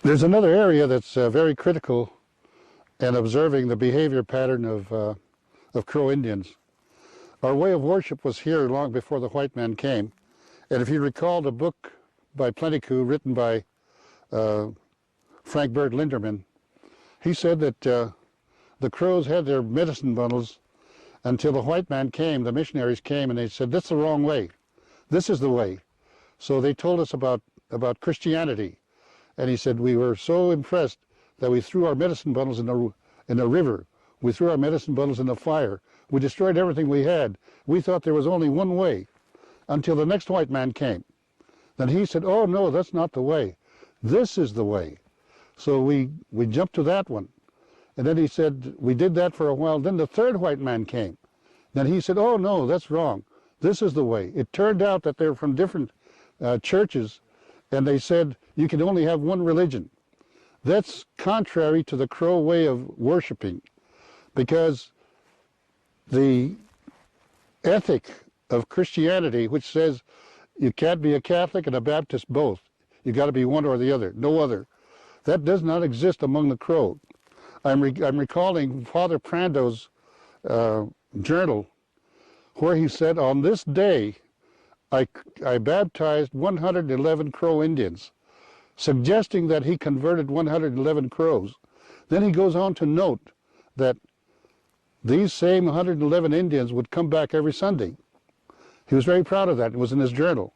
There's another area that's very critical in observing the behavior pattern of Crow Indians. Our way of worship was here long before the white man came. And if you recall the book by Plentycoo written by Frank Bird Linderman, he said that the Crows had their medicine bundles until the white man came, the missionaries came, and they said, "This is the wrong way. This is the way." So they told us about Christianity. And he said, we were so impressed that we threw our medicine bundles in the river. We threw our medicine bundles in the fire. We destroyed everything we had. We thought there was only one way until the next white man came. Then he said, "Oh, no, that's not the way. This is the way." So we jumped to that one. And then he said, we did that for a while. Then the third white man came. Then he said, "Oh, no, that's wrong. This is the way." It turned out that they're from different churches, and they said, you can only have one religion. That's contrary to the Crow way of worshiping, because the ethic of Christianity, which says you can't be a Catholic and a Baptist both, you got to be one or the other, no other, that does not exist among the Crow. I'm recalling Father Prando's journal, where he said, on this day I baptized 111 Crow Indians, suggesting that he converted 111 Crows. Then he goes on to note that these same 111 Indians would come back every Sunday. He was very proud of that. It was in his journal.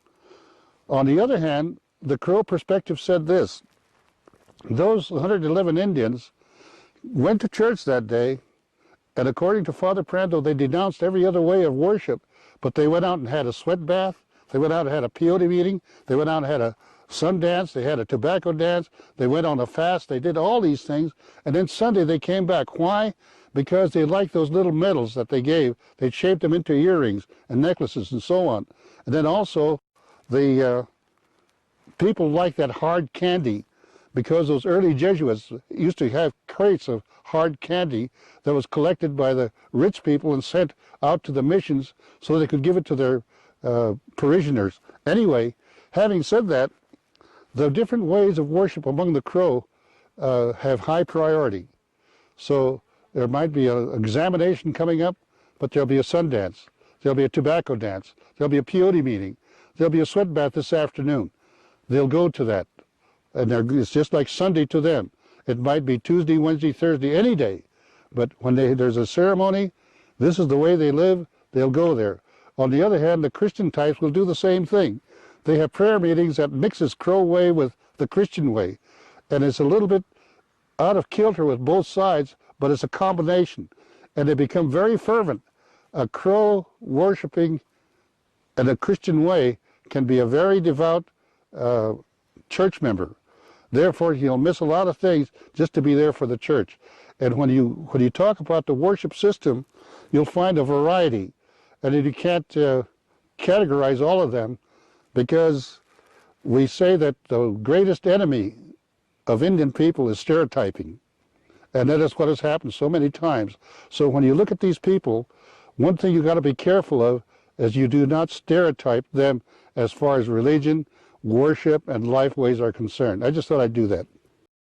On the other hand, the Crow perspective said this: those 111 Indians went to church that day, and according to Father Prando, they denounced every other way of worship, but they went out and had a sweat bath, they went out and had a peyote meeting, they went out and had a sun dance, they had a tobacco dance, they went on a fast, they did all these things, and then Sunday they came back. Why? Because they liked those little medals that they gave. They shaped them into earrings and necklaces and so on. And then also the people liked that hard candy, because those early Jesuits used to have crates of hard candy that was collected by the rich people and sent out to the missions so they could give it to their parishioners. Anyway, having said that, the different ways of worship among the Crow have high priority. So there might be an examination coming up, but there'll be a sun dance, there'll be a tobacco dance, there'll be a peyote meeting, there'll be a sweat bath this afternoon. They'll go to that. And it's just like Sunday to them. It might be Tuesday, Wednesday, Thursday, any day. But when there's a ceremony, this is the way they live, they'll go there. On the other hand, the Christian types will do the same thing. They have prayer meetings that mixes Crow way with the Christian way. And it's a little bit out of kilter with both sides, but it's a combination. And they become very fervent. A Crow worshiping in a Christian way can be a very devout church member. Therefore, he'll miss a lot of things just to be there for the church. And when you talk about the worship system, you'll find a variety. And you can't categorize all of them, because we say that the greatest enemy of Indian people is stereotyping. And that is what has happened so many times. So when you look at these people, one thing you got to be careful of is you do not stereotype them as far as religion, worship, and life ways are concerned. I just thought I'd do that.